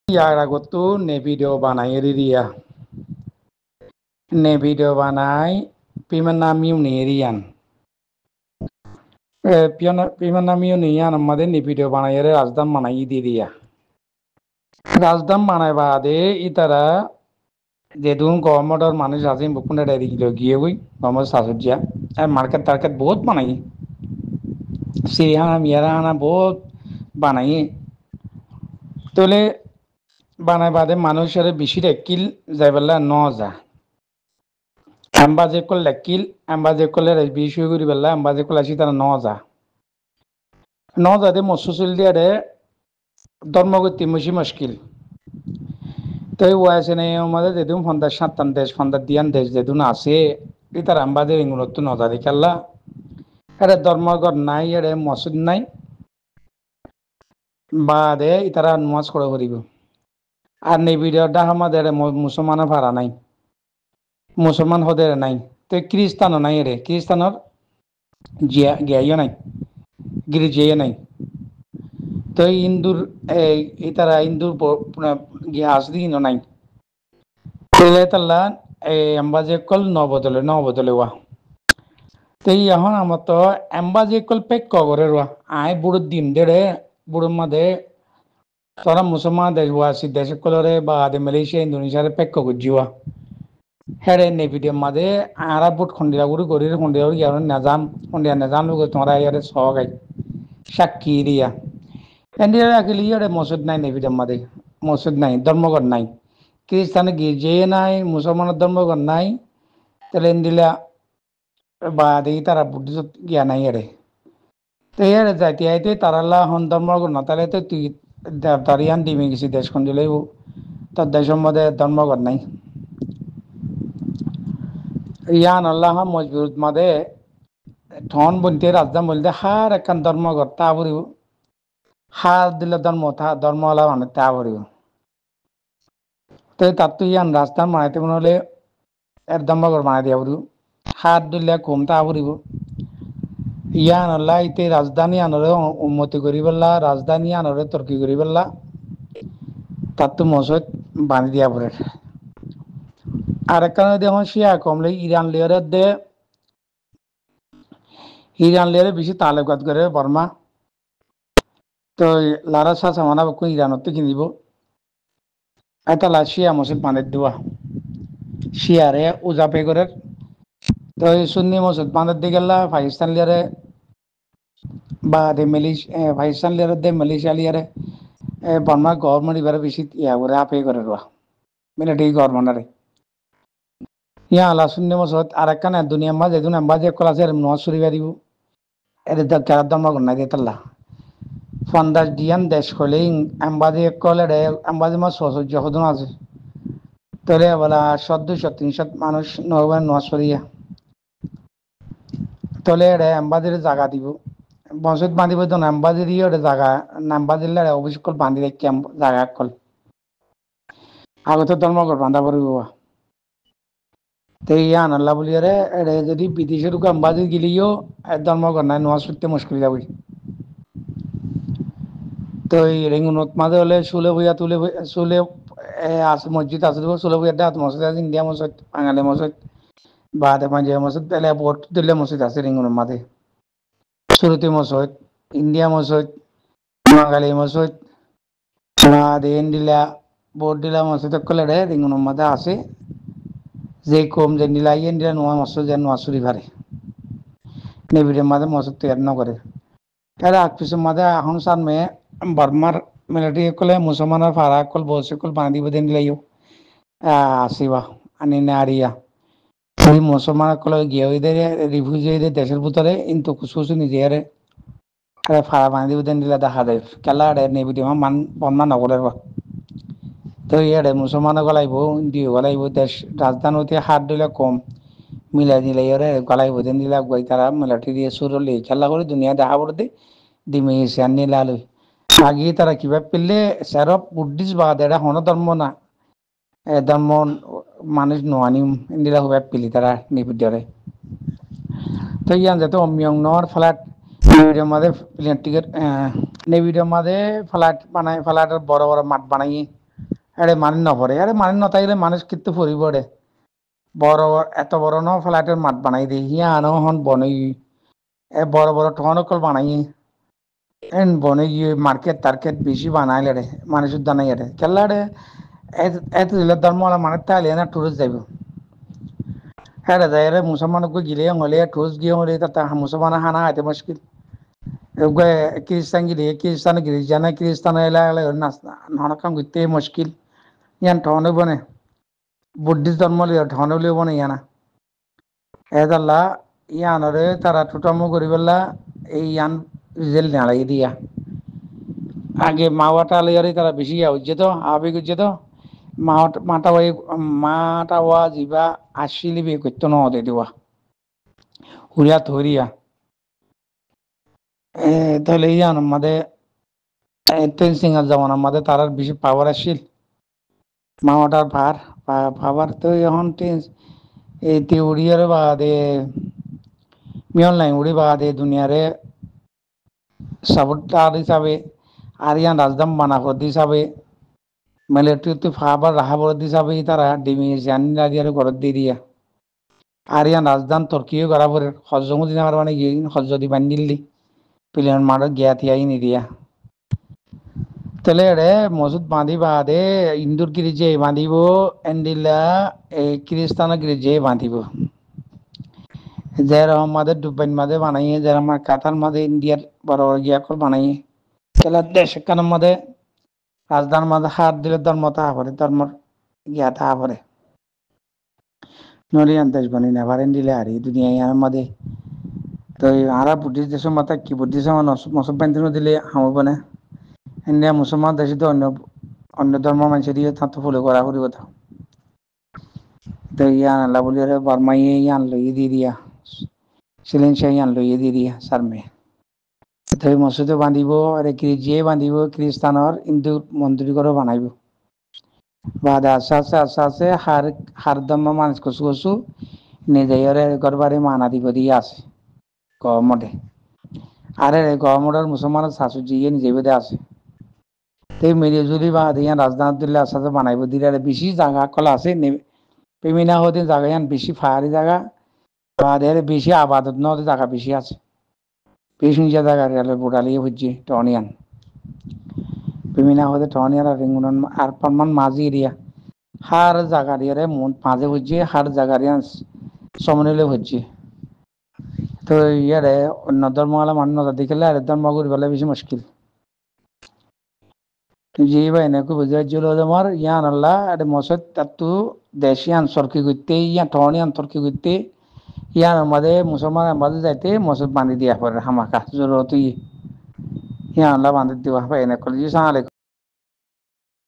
Yaragotu ne video banai riya. Ne video banai pimana miunian. Pimana miunian amade ne video banai re rajdam banai diya. Rajdam banai bade itara যেদুন গভর্নমেন্টর মানুষ আছে বুকুনে diary kilo গিয়ে বই government সাসুজিয়া আর market টার্কেট বহুত বানাই সিরিয়ানা মিয়ারানা বহুত বানাই তোলে বানাই বাদে মানুষের বেশি রেকিল যাইবেলা ন যা আম্বাজে কল লেকিল আম্বাজে কলে বেশি করি বেলা আম্বাজে কল আসি তারা ন যাতে মসুসুল দিয়ে রে ধর্মগতি মুসি মুশকিল তাই ওয়াইছে নাই আমাদের যেদুন 57 দেশ 50 দিয়ান দেশ যেদুন আছে ইতার আম্বাজে ইংলত নজারি খেলা এরে ধর্মঘর নাই এরে মসজিদ নাই বাদে ইতারা নামাজ পড়া করিব আর নেই ভিডিওটা আমাদের মুসলমান ভাড়া নাই মুসলমান হদের নাই তো খ্রিস্টানও নাই রে খ্রিস্টানর গিয়াইও নাই গির্জিয়ে নাই তো হিন্দুর ইতারা হিন্দুর গিয়া আসদিন নাই তেলে তাল্লা এম্বাজে কল ন বদলে ওয়া তো এখন আমার তো এম্বাজে কল পেক করে রোয়া আয় বুড়োর দিন দেড়ে বুড়োর মাঝে তোরা মুসলমান দেশ ওয়াসি দেশ কলরে বা আদে মালয়েশিয়া ইন্দোনেশিয়ারে পেক গুজিওয়া হেরে নে ভিডিও মাঝে আরা বুট খন্ডিয়া গুড়ি গরির খন্ডিয়া গুড়ি ইয়ার নাজাম খন্ডিয়া নাজাম লোক তোমরা ইয়ারে সগাই সাক্ষী দিয়া এন্ডিয়া রাখিলি ইয়ারে মসজিদ নাই নে ভিডিও মাঝে মসজিদ নাই ধর্মঘর নাই খ্রিস্টান গির্জে নাই মুসলমানের ধর্মঘর নাই তাহলে এন্ডিলা বা দেখি তারা বুদ্ধিজত গিয়া নাই এরে তো এর যাইতে আইতে তারাল্লা হন ধর্মঘর না তাহলে তো তুই তারিয়ান ডিমে গেছি দেশখন দিলেই তার দেশের মধ্যে ধর্মঘর নাই ইয়ান আল্লাহ মজবুত মাদে ঠন বনতে রাজদা বলতে হার একখান ধর্মঘর তা ভরিব হার দিলে ধর্ম আলা মানে তা ভরিব তো তার তো ইয়ান রাস্তা মানাইতে মনে হলে এর ধর্মঘর বানাই দিয়া ভরিব হাত দিলে কম তা ভরিব ইয়ান আল্লাহ ইতে রাজধানী আনরে উন্নতি করি পেলা রাজধানী আনরে তর্কি করি পেলা তার তো মসজিদ বানি দিয়া পড়ে আর একখানে দেখুন শিয়া কমলে ইরান লিয়ারে বেশি তালুকাত করে বর্মা তো লারা সা সামানা বকু ইরানত কিনিব এটা লা শিয়া মসজিদ বানিয়ে দেওয়া শিয়ারে উজা পে করে তো সুন্নি মসজিদ বানিয়ে দিয়ে গেলা পাকিস্তান লিয়ারে বা দে পাকিস্তান লিয়ারে দে মালয়েশিয়া লিয়ারে বর্মা গভর্নমেন্ট এবারে বেশি ইয়া করে আপে করে রোয়া মিলিটারি গভর্নমেন্টারে ইয়া আলা সুন্নি মসজিদ আর একখানে দুনিয়া মাঝে দুনিয়া মাঝে কল আছে নওয়াজ শরীফ দিব এর কেরার ধর্মঘর নাই দিয়ে তাল্লা ফন্দাস দিয়ান দেশ হলে আম্বাজি কলে রে আম্বাজি মাছ সহ্য হদন আছে তোরে বলা 100-200-300 মানুষ নবেন নওয়াজ শরিয়া তোলে রে আম্বাজির জায়গা দিব মসজিদ বাঁধিব তো আম্বাজির ইয়ে জায়গা আম্বাজির অফিস কল বাঁধি রেখে জায়গা কল আগত ধর্মঘর বাঁধা পড়ব তো ইয়ান আল্লাহ বলিয়ারে এরে যদি বিদেশের আম্বাজি গিলিও ধর্মঘর নাই নওয়াজ পড়তে মুশকিল যাবে তো এই রেঙ্গুনত মাঝে হলে শুলে মসজিদ আছে শুলে বইয়া দাঁত মসজিদ আছে ইন্ডিয়া মসজিদ বাঙালি মসজিদ বা পাঞ্জাবি মসজিদ তাহলে ভোট দিলে মসজিদ আছে রেঙ্গুনের মাঝে সুরতি মসজিদ ইন্ডিয়া মসজিদ বাঙালি মসজিদ দেন দিলা ভোট দিলা মসজিদ করলে রে রেঙ্গুনের মাঝে আছে যে কম যে দিলা ইয়ে দিলা নোয়া মসজিদ যে নোয়া চুরি পারে নেবিরের মাঝে মসজিদ তৈরি নকরে তাহলে আগ পিছর মাঝে এখন সার মেয়ে বর্মার মিলিটারি কলে মুসলমানের ফারা কল বসে কল বানা দিব দেন দিলাইও আসিবা আনি না আরিয়া ওই মুসলমান কলে গিয়ে ওই রিফিউজি দেশের ভিতরে কিন্তু কুসুসু নিজে ফারা বানা দিব দেন দিলা দেখা দেয় কেলা নেবি দিব মান বন্যা নগরের তো ইয়ারে মুসলমান গলাইব ইন্ডিও গলাইব দেশ রাজধানী হাত দিলে কম মিলাই দিলাই গলাইব দেন দিলা গই তারা মিলিটারি সুরলি খেলা করে দুনিয়া দেখা পড়তে ডিমে এসে আনি লালই আগে তারা কিভাবে পেলে সেরপ বুদ্ধিস বা দেড়া হন ধর্ম না ধর্ম মানুষ নোয়ানি ইন্দিরা হুবে পেলি তারা নিবিদ্যরে তো ইয়ান যাতে অমিয়ং নর ফ্ল্যাট নেভিডিওর মাঝে প্লেন টিকিট নেভিডিওর মাঝে ফ্ল্যাট বানাই ফ্ল্যাটের বড় বড় মাঠ বানাই আরে মানে নপরে, আরে মানে নথাইলে মানুষ কিন্তু ফুরিব রে। বড় এত বড় ন ফ্লাইটের মাঠ বানাই দিই হিয়া আনো হন বনই বড় বড় ঠনকল বানাই এন বনে গিয়ে মার্কেট টার্কেট বেশি বানাইলে রে মানুষের দানাই রে কেলা রে এত দিলে ধর্ম মানে তাইলে না টুরিস্ট যাইব হ্যাঁ রে যাই রে মুসলমানকে গিলে হলে টুরিস্ট গিয়ে হলে তা মুসলমান হানা আইতে মুশকিল খ্রিস্টান গিলে খ্রিস্টান গির্জা খ্রিস্টান এলা নরকাম করতে মুশকিল ইয়ান ঠনে বনে বুদ্ধিস্ট ধর্ম লিও ঠনে লিও বনে ইয়ানা এদাল্লা ইয়ানরে তারা টুটামো করি পেলা এই ইয়ান রিজেল্ট নালাই দিয়া আগে মাওয়াটা লেয়ারে তারা বেশি হচ্ছে তো আবেগ হচ্ছে তো মাটা ওই মাটা ওয়া জিবা আসিলি বে করতো ন দে দেওয়া হুরিয়া থরিয়া তাহলে ইয়ান আমাদের তেল সিঙ্গার যেমন আমাদের তারার বেশি পাওয়ার আসিল মাওয়াটার পাওয়ার তো এখন এই উড়িয়ার বাদে মিয়ন লাইন উড়ি বাদে দুনিয়ারে সাপোর্টার হিসাবে আরিয়ান রাজধাম বানাফত হিসাবে মিলিটারি ফাবার রাহাবরত হিসাবে তারা ডিমি জানি লাগিয়ার ঘরত দিয়ে দিয়া আরিয়ান রাজধান তর্কিও করা পরে হজমু দিন আমার মানে গিয়ে হজ দি বান্ধিলি প্লেন মারত গিয়া থিয়াই নিদিয়া তাহলে রে মসুদ বাঁধি বাদে ইন্দুর গিরিজে বাঁধিব এন্ডিলা এই খ্রিস্টান গিরিজে বাঁধিব যেরকম মাঝে ডুবাইন মাঝে বানাইয়ে যেরকম কাতার মাঝে ইন্ডিয়ার বড় বড় গিয়াকল বানাইয়ে খেলার দেশ কানের মাঝে রাজধান মাঝে হাত দিলে ধর্ম তাহা পরে ধর্মর গিয়া তাহা পরে নরিয়ান দেশ বানি না পারেন দিলে আর এই দুনিয়ার মাঝে তো আরা বুদ্ধিস্ট দেশের মাথা কি বুদ্ধিস্ট মুসলমান দিলে হামব না ইন্ডিয়া মুসলমান দেশে তো অন্য ধর্ম মানুষ দিয়ে তো ফলো করা করি কথা তো ইয়ান আল্লাহ বলি বার্মাইয়ে ইয়ান লইয়ে দিয়ে দিয়া সিলেন শাহ ইয়ান লইয়ে দিয়ে দিয়া সারমে তো মসজিদে বাঁধিব আর গির্জিয়ে বাঁধিব খ্ৰিস্টানৰ হিন্দু মন্দির করে বানাইব বাদে আস্তে আস্তে আস্তে আস্তে হার ধর্ম মানুষ কচু কচু নিজের গরবারে মানা দিব দিয়ে আছে গভর্নমেন্টে আরে গভর্নমেন্টের মুসলমানের শাশু জিয়ে নিজে বেদে আছে তো মেরে যদি বা ইয়ান রাজধানী দিল্লি আস্তে বানাইব দিলে বেশি জায়গা কলা আছে পেমিনা হতে জায়গা ইয়ান বেশি ফায়ারি জায়গা বা বেশি আবাদত নদী জায়গা বেশি আছে বেশি নিজে জায়গা রেলে বুড়ালিয়ে হচ্ছে টনিয়ান পেমিনা হতে টনিয়ান আর রিঙ্গুন আর পারমান মাঝি এরিয়া হার জায়গা দিয়ে মাঝে হচ্ছে হার জায়গা সমনিলে হচ্ছে তো ইয়ারে অন্য ধর্মওয়ালা মানুষ দেখিলে আর ধর্ম করি পেলে বেশি মুশকিল যে ভাই নাকি বুঝে যাচ্ছিল তোমার ইয়ান আল্লাহ এটা মসজিদ তাতু দেশি আনসরকি করতে ইয়ান টনি আনসরকি করতে ইয়ান আমাদের মুসলমান আমাদের যাইতে মসজিদ বাঁধি দিয়া পড়ে হামাকা জরুরত ইয়ান আল্লাহ বাঁধি দেওয়া ভাই নাকি জি সালাম